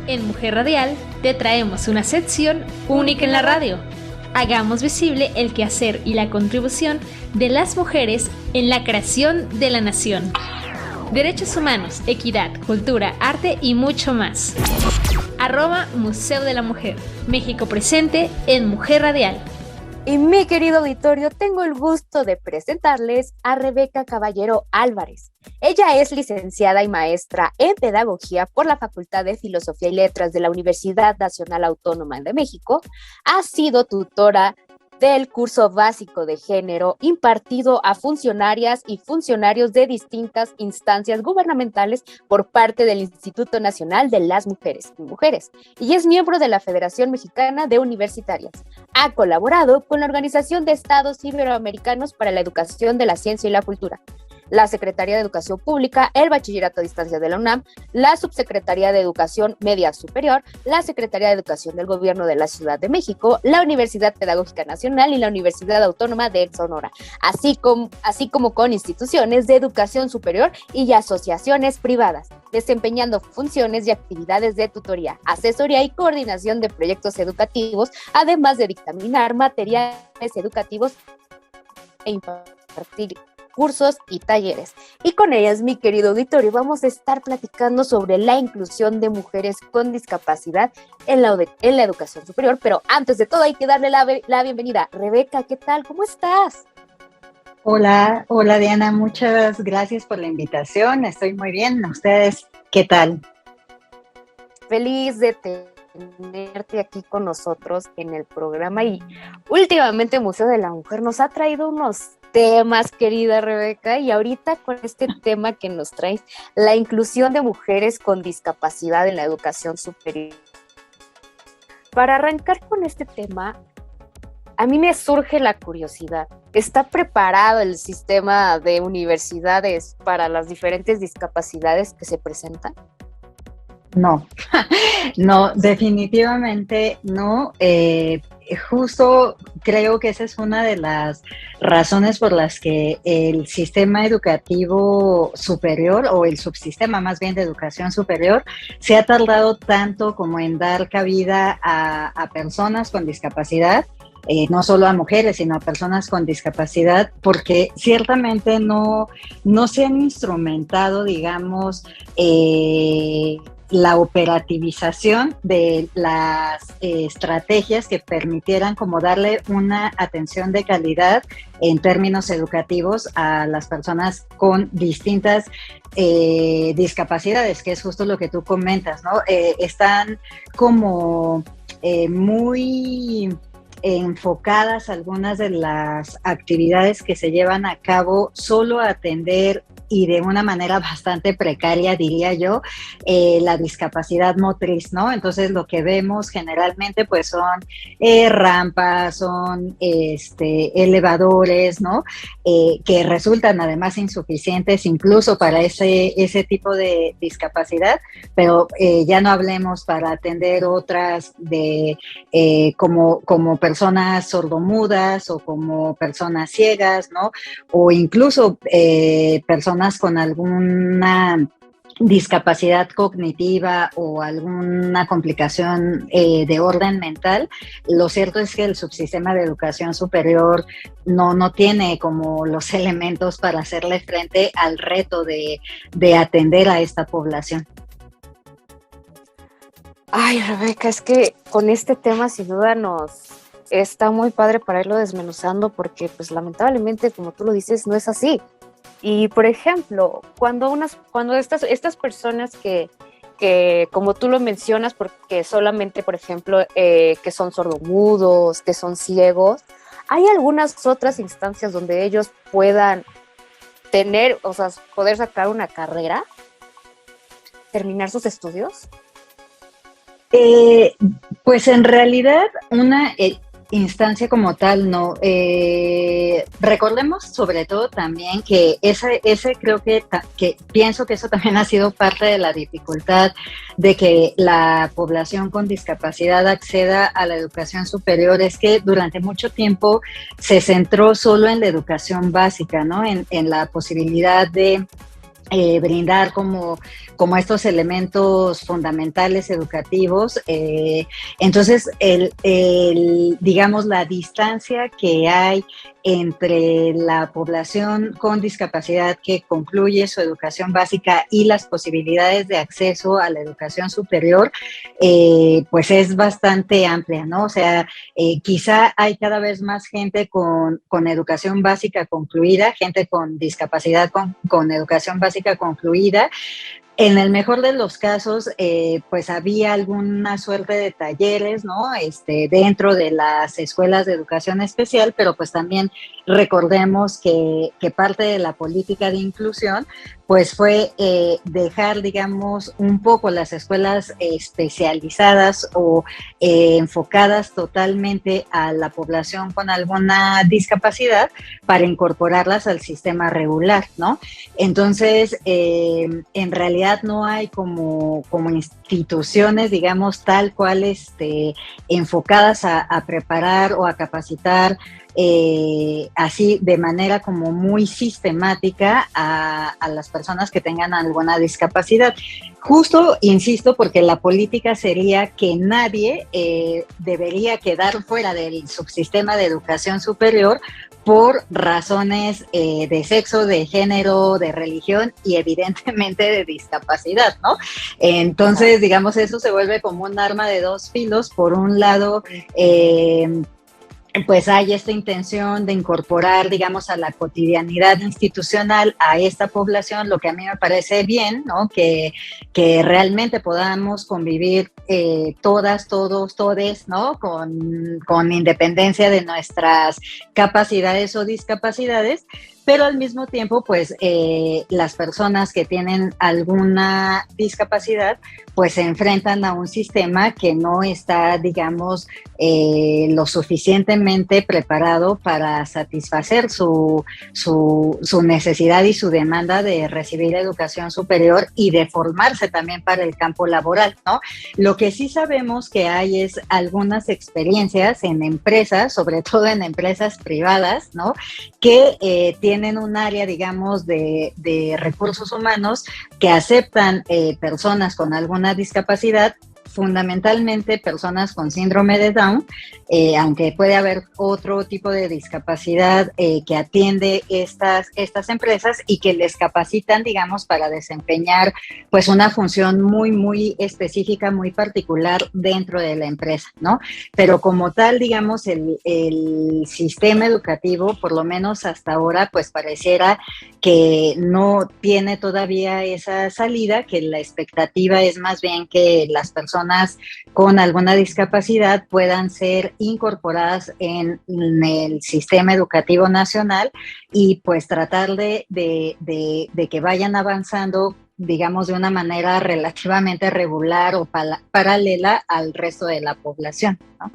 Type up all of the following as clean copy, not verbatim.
En Mujer Radial te traemos una sección única en la radio. Hagamos visible el quehacer y la contribución de las mujeres en la creación de la nación. Derechos humanos, equidad, cultura, arte y mucho más. @Museo de la Mujer. México presente en Mujer Radial. Y mi querido auditorio, tengo el gusto de presentarles a Rebeca Caballero Álvarez. Ella es licenciada y maestra en Pedagogía por la Facultad de Filosofía y Letras de la Universidad Nacional Autónoma de México. Ha sido tutora del curso básico de género impartido a funcionarias y funcionarios de distintas instancias gubernamentales por parte del Instituto Nacional de las Mujeres y es miembro de la Federación Mexicana de Universitarias. Ha colaborado con la Organización de Estados Iberoamericanos para la Educación de la Ciencia y la Cultura, la Secretaría de Educación Pública, el Bachillerato a Distancia de la UNAM, la Subsecretaría de Educación Media Superior, la Secretaría de Educación del Gobierno de la Ciudad de México, la Universidad Pedagógica Nacional y la Universidad Autónoma de Sonora, así como con instituciones de educación superior y asociaciones privadas, desempeñando funciones y actividades de tutoría, asesoría y coordinación de proyectos educativos, además de dictaminar materiales educativos e impartir cursos y talleres. Y con ellas, mi querido auditorio, vamos a estar platicando sobre la inclusión de mujeres con discapacidad en la educación superior. Pero antes de todo hay que darle la bienvenida. Rebeca, ¿qué tal? ¿Cómo estás? Hola Diana, muchas gracias por la invitación. Estoy muy bien. ¿Ustedes qué tal? Feliz de tenerte aquí con nosotros en el programa, y últimamente Museo de la Mujer nos ha traído unos temas, querida Rebeca, y ahorita con este tema que nos traes, la inclusión de mujeres con discapacidad en la educación superior. Para arrancar con este tema, a mí me surge la curiosidad. ¿Está preparado el sistema de universidades para las diferentes discapacidades que se presentan? No, no, definitivamente no. Justo creo que esa es una de las razones por las que el sistema educativo superior, o el subsistema más bien de educación superior, se ha tardado tanto como en dar cabida a personas con discapacidad. No solo a mujeres, sino a personas con discapacidad, porque ciertamente no se han instrumentado, digamos, la operativización de las estrategias que permitieran como darle una atención de calidad en términos educativos a las personas con distintas discapacidades, que es justo lo que tú comentas, ¿no? Están como muy enfocadas algunas de las actividades que se llevan a cabo solo a atender, y de una manera bastante precaria, diría yo, la discapacidad motriz, ¿no? Entonces lo que vemos generalmente pues son rampas, son elevadores, ¿no? Que resultan además insuficientes incluso para ese tipo de discapacidad, pero ya no hablemos para atender otras de como personas sordomudas o como personas ciegas, ¿no? O incluso personas con alguna discapacidad cognitiva o alguna complicación de orden mental. Lo cierto es que el subsistema de educación superior no tiene como los elementos para hacerle frente al reto de atender a esta población. Ay, Rebeca, es que con este tema sin duda está muy padre para irlo desmenuzando, porque pues lamentablemente, como tú lo dices, no es así. Y por ejemplo, cuando estas personas que como tú lo mencionas, porque solamente, por ejemplo, que son sordomudos, que son ciegos, ¿hay algunas otras instancias donde ellos puedan poder sacar una carrera, terminar sus estudios? Pues en realidad una instancia como tal no. Recordemos sobre todo también que ese creo que pienso que eso también ha sido parte de la dificultad de que la población con discapacidad acceda a la educación superior, es que durante mucho tiempo se centró solo en la educación básica, ¿no? En la posibilidad de brindar como estos elementos fundamentales educativos. Entonces, digamos, la distancia que hay entre la población con discapacidad que concluye su educación básica y las posibilidades de acceso a la educación superior, pues es bastante amplia, ¿no? O sea, quizá hay cada vez más gente con educación básica concluida, gente con discapacidad con educación básica concluida. En el mejor de los casos, pues había alguna suerte de talleres, ¿no? Dentro de las escuelas de educación especial, pero pues también recordemos que parte de la política de inclusión, pues fue dejar, digamos, un poco las escuelas especializadas o enfocadas totalmente a la población con alguna discapacidad para incorporarlas al sistema regular, ¿no? Entonces, en realidad no hay como instituciones, digamos, tal cual enfocadas a preparar o a capacitar así de manera como muy sistemática a las personas que tengan alguna discapacidad. Justo, insisto, porque la política sería que nadie debería quedar fuera del subsistema de educación superior por razones de sexo, de género, de religión y evidentemente de discapacidad, ¿no? Entonces, digamos, eso se vuelve como un arma de dos filos. Por un lado, pues hay esta intención de incorporar, digamos, a la cotidianidad institucional a esta población, lo que a mí me parece bien, ¿no? Que realmente podamos convivir todas, todos, todes, ¿no? Con independencia de nuestras capacidades o discapacidades, pero al mismo tiempo, pues, las personas que tienen alguna discapacidad, pues se enfrentan a un sistema que no está, digamos, lo suficientemente preparado para satisfacer su necesidad y su demanda de recibir educación superior y de formarse también para el campo laboral, ¿no? Lo que sí sabemos que hay es algunas experiencias en empresas, sobre todo en empresas privadas, ¿no? Que tienen un área, digamos, de recursos humanos que aceptan personas con alguna discapacidad, fundamentalmente personas con síndrome de Down, aunque puede haber otro tipo de discapacidad que atiende estas empresas y que les capacitan, digamos, para desempeñar pues una función muy, muy específica, muy particular dentro de la empresa, ¿no? Pero como tal, digamos, el sistema educativo, por lo menos hasta ahora, pues pareciera que no tiene todavía esa salida, que la expectativa es más bien que las personas con alguna discapacidad puedan ser incorporadas en el sistema educativo nacional y pues tratar de que vayan avanzando, digamos, de una manera relativamente regular o paralela al resto de la población, ¿no?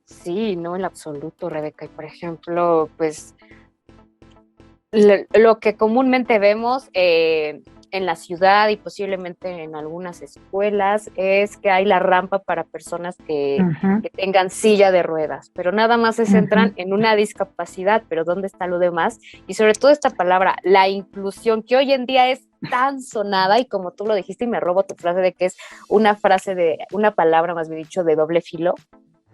Sí, no, en absoluto, Rebeca. Y por ejemplo, pues lo que comúnmente vemos en la ciudad y posiblemente en algunas escuelas es que hay la rampa para personas que tengan silla de ruedas, pero nada más se centran en una discapacidad, pero ¿dónde está lo demás? Y sobre todo esta palabra, la inclusión, que hoy en día es tan sonada y como tú lo dijiste y me robo tu frase de que es una palabra más bien dicho de doble filo,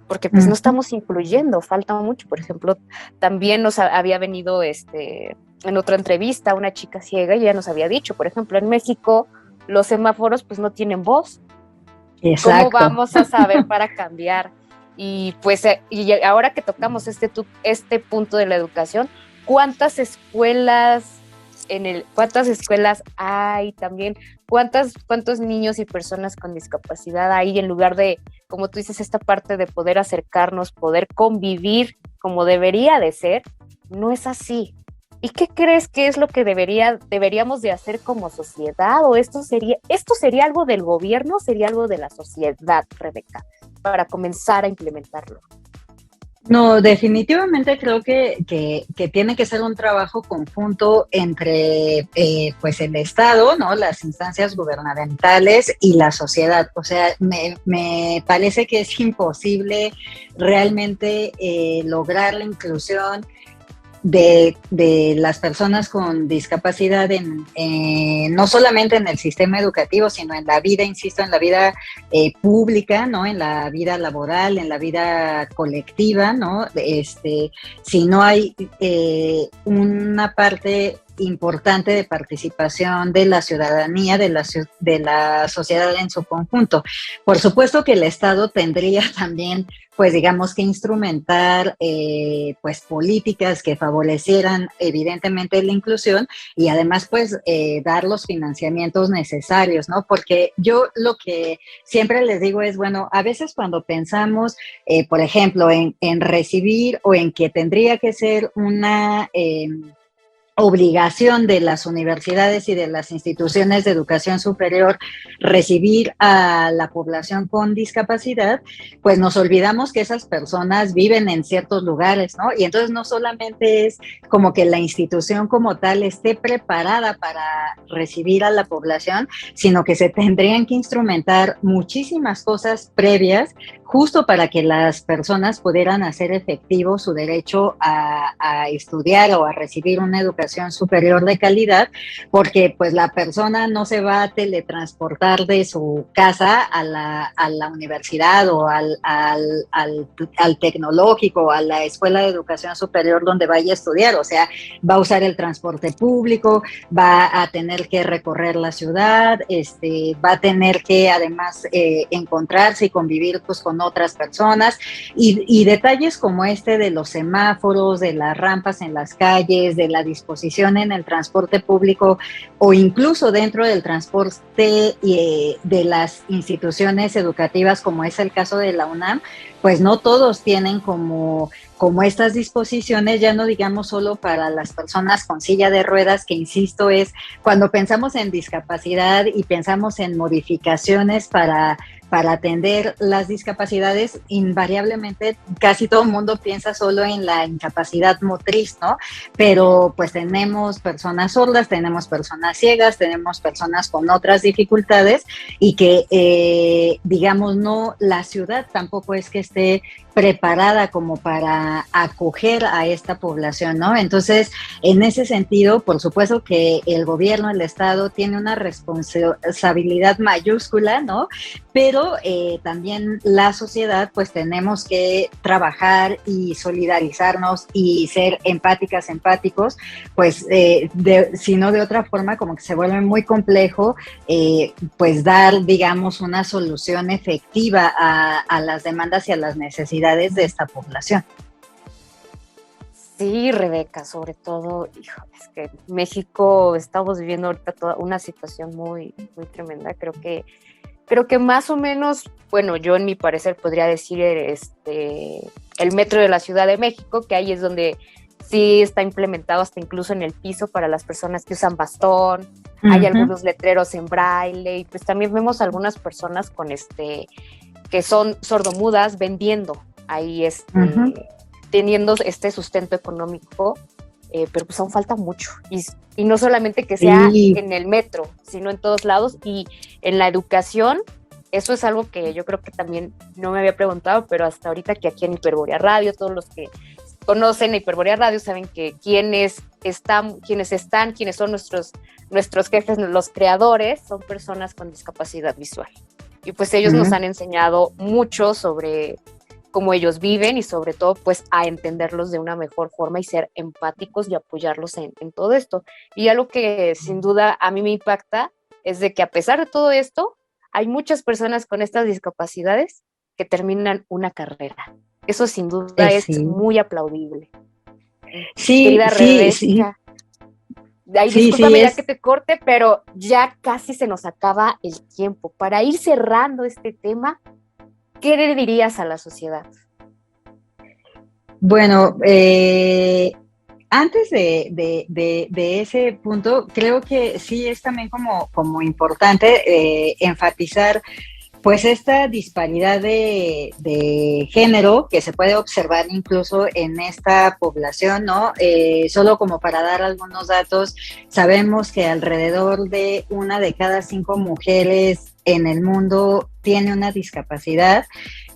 porque pues no estamos incluyendo, falta mucho. Por ejemplo, también nos había venido en otra entrevista una chica ciega y ella nos había dicho, por ejemplo, en México los semáforos pues no tienen voz. Exacto. ¿Cómo vamos a saber para cambiar? Y pues y ahora que tocamos este punto de la educación, ¿cuántas escuelas hay también? ¿Cuántos niños y personas con discapacidad hay en lugar de, como tú dices, esta parte de poder acercarnos, poder convivir como debería de ser? No es así. ¿Y qué crees que es lo que deberíamos de hacer como sociedad? ¿O esto sería algo del gobierno o sería algo de la sociedad, Rebeca, para comenzar a implementarlo? No, definitivamente creo que tiene que ser un trabajo conjunto entre pues el Estado, ¿no? Las instancias gubernamentales y la sociedad. O sea, me parece que es imposible realmente lograr la inclusión de las personas con discapacidad no solamente en el sistema educativo, sino en la vida, insisto, en la vida pública, ¿no? En la vida laboral, en la vida colectiva, ¿no? Si no hay una parte importante de participación de la ciudadanía, de la sociedad en su conjunto. Por supuesto que el Estado tendría también, pues digamos, que instrumentar pues políticas que favorecieran evidentemente la inclusión y además pues dar los financiamientos necesarios, ¿no? Porque yo lo que siempre les digo es, bueno, a veces cuando pensamos, por ejemplo, en recibir o en que tendría que ser una obligación de las universidades y de las instituciones de educación superior recibir a la población con discapacidad, pues nos olvidamos que esas personas viven en ciertos lugares, ¿no? Y entonces no solamente es como que la institución como tal esté preparada para recibir a la población, sino que se tendrían que instrumentar muchísimas cosas previas justo para que las personas pudieran hacer efectivo su derecho a estudiar o a recibir una educación superior de calidad, porque pues la persona no se va a teletransportar de su casa a la universidad o al tecnológico, a la escuela de educación superior donde vaya a estudiar, o sea, va a usar el transporte público, va a tener que recorrer la ciudad, va a tener que además encontrarse y convivir pues con otras personas y detalles como este de los semáforos, de las rampas en las calles, de la disposición en el transporte público o incluso dentro del transporte de las instituciones educativas, como es el caso de la UNAM, pues no todos tienen como estas disposiciones, ya no digamos solo para las personas con silla de ruedas, que insisto es cuando pensamos en discapacidad y pensamos en modificaciones para atender las discapacidades, invariablemente casi todo el mundo piensa solo en la incapacidad motriz, ¿no? Pero pues tenemos personas sordas, tenemos personas ciegas, tenemos personas con otras dificultades y que, digamos, no, la ciudad tampoco es que esté preparada como para acoger a esta población, ¿no? Entonces, en ese sentido, por supuesto que el gobierno, el Estado, tiene una responsabilidad mayúscula, ¿no? Pero también la sociedad, pues tenemos que trabajar y solidarizarnos y ser empáticas, empáticos, pues si no de otra forma, como que se vuelve muy complejo, pues dar, digamos, una solución efectiva a las demandas y a las necesidades de esta población. Sí, Rebeca, sobre todo, es que en México estamos viviendo ahorita toda una situación muy, muy tremenda. Creo que más o menos, bueno, yo en mi parecer podría decir el metro de la Ciudad de México, que ahí es donde sí está implementado hasta incluso en el piso para las personas que usan bastón. Uh-huh. Hay algunos letreros en braille y pues también vemos algunas personas con que son sordomudas vendiendo ahí uh-huh. Teniendo este sustento económico, pero pues aún falta mucho y no solamente que sea en el metro, sino en todos lados y en la educación. Eso es algo que yo creo que también no me había preguntado, pero hasta ahorita que aquí en Hiperborea Radio, todos los que conocen a Hiperborea Radio saben que quienes son nuestros jefes, los creadores, son personas con discapacidad visual. Y pues ellos uh-huh. nos han enseñado mucho sobre cómo ellos viven y sobre todo pues a entenderlos de una mejor forma y ser empáticos y apoyarlos en todo esto. Y algo que sin duda a mí me impacta es de que a pesar de todo esto, hay muchas personas con estas discapacidades que terminan una carrera. Eso sin duda es muy aplaudible. Sí, querida Rebeca, sí. Ay, discúlpame ya que te corte, pero ya casi se nos acaba el tiempo. Para ir cerrando este tema, ¿qué le dirías a la sociedad? Bueno, antes de ese punto, creo que sí es también como importante enfatizar pues esta disparidad de género que se puede observar incluso en esta población, ¿no? Solo como para dar algunos datos, sabemos que alrededor de 1 de cada 5 mujeres en el mundo tiene una discapacidad,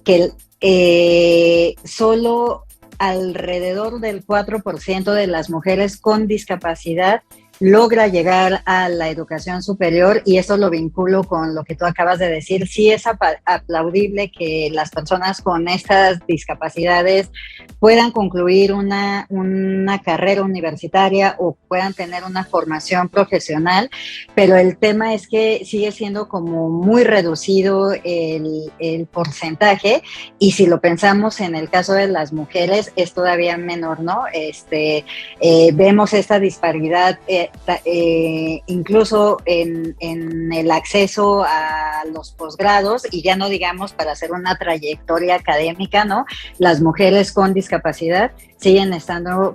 que solo alrededor del 4% de las mujeres con discapacidad logra llegar a la educación superior, y eso lo vinculo con lo que tú acabas de decir. Sí es aplaudible que las personas con estas discapacidades puedan concluir una carrera universitaria o puedan tener una formación profesional, pero el tema es que sigue siendo como muy reducido el porcentaje, y si lo pensamos en el caso de las mujeres es todavía menor, ¿no? Vemos esta disparidad incluso en el acceso a los posgrados, y ya no digamos para hacer una trayectoria académica, ¿no? Las mujeres con discapacidad siguen estando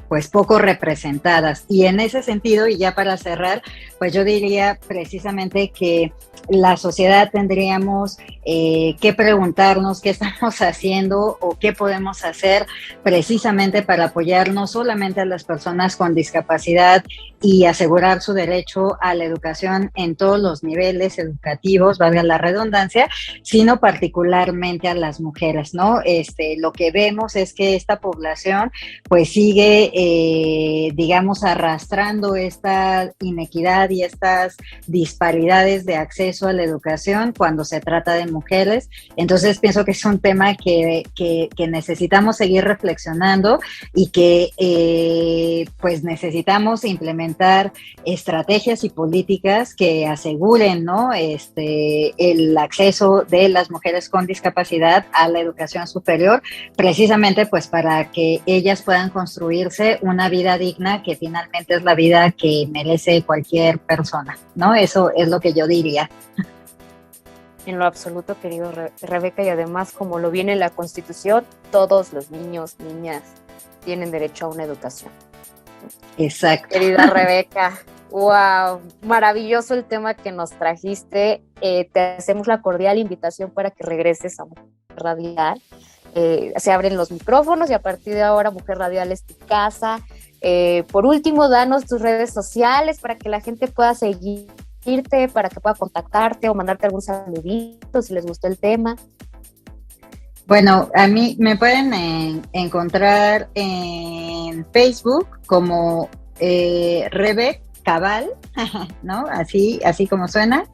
pues poco representadas, y en ese sentido, y ya para cerrar, pues yo diría precisamente que la sociedad tendríamos que preguntarnos qué estamos haciendo o qué podemos hacer precisamente para apoyar no solamente a las personas con discapacidad y asegurar su derecho a la educación en todos los niveles educativos, valga la redundancia, sino particularmente a las mujeres, ¿no? Lo que vemos es que esta población pues sigue, digamos, arrastrando esta inequidad y estas disparidades de acceso a la educación cuando se trata de mujeres. Entonces pienso que es un tema que necesitamos seguir reflexionando, y que pues necesitamos implementar estrategias y políticas que aseguren, ¿no? El acceso de las mujeres con discapacidad a la educación superior, precisamente pues para que ellas puedan construirse una vida digna, que finalmente es la vida que merece cualquier persona, ¿no? Eso es lo que yo diría. En lo absoluto, querido Rebeca, y además, como lo viene en la Constitución, todos los niños, niñas tienen derecho a una educación. Exacto. Querida Rebeca, wow, maravilloso el tema que nos trajiste. Te hacemos la cordial invitación para que regreses a Mujer Radial. Se abren los micrófonos y a partir de ahora Mujer Radial es tu casa. Por último, danos tus redes sociales para que la gente pueda seguirte, para que pueda contactarte o mandarte algún saludito si les gustó el tema. Bueno, a mí me pueden encontrar en Facebook como Rebe Cabal, ¿no? Así como suena.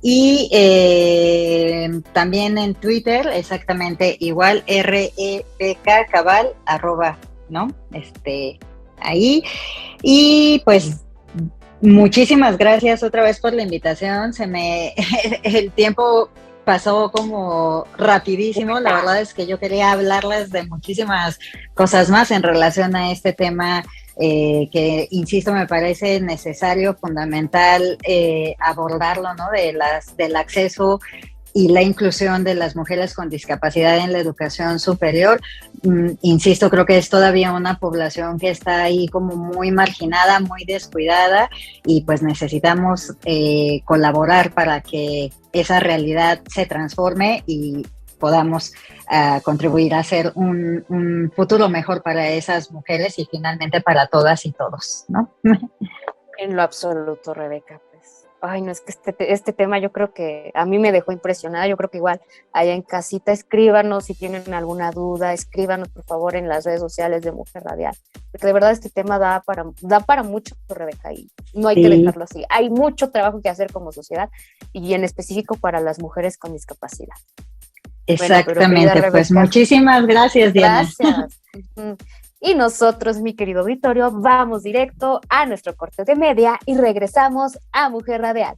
Y también en Twitter, exactamente igual, REBK Cabal, @ ¿no? Ahí. Y pues muchísimas gracias otra vez por la invitación. El tiempo pasó como rapidísimo. La verdad es que yo quería hablarles de muchísimas cosas más en relación a este tema que, insisto, me parece necesario, fundamental abordarlo, ¿no? Del acceso y la inclusión de las mujeres con discapacidad en la educación superior. Insisto, creo que es todavía una población que está ahí como muy marginada, muy descuidada, y pues necesitamos colaborar para que esa realidad se transforme y podamos contribuir a hacer un futuro mejor para esas mujeres y finalmente para todas y todos, ¿no? En lo absoluto, Rebeca. Ay, no, es que este tema yo creo que a mí me dejó impresionada. Yo creo que igual allá en casita, escríbanos si tienen alguna duda, escríbanos por favor en las redes sociales de Mujer Radial, porque de verdad este tema da para mucho, Rebeca, y no hay que dejarlo así. Hay mucho trabajo que hacer como sociedad y en específico para las mujeres con discapacidad. Exactamente, bueno, pues Rebeca, muchísimas gracias, Diana. Gracias. Y nosotros, mi querido auditorio, vamos directo a nuestro corte de media y regresamos a Mujer Radial.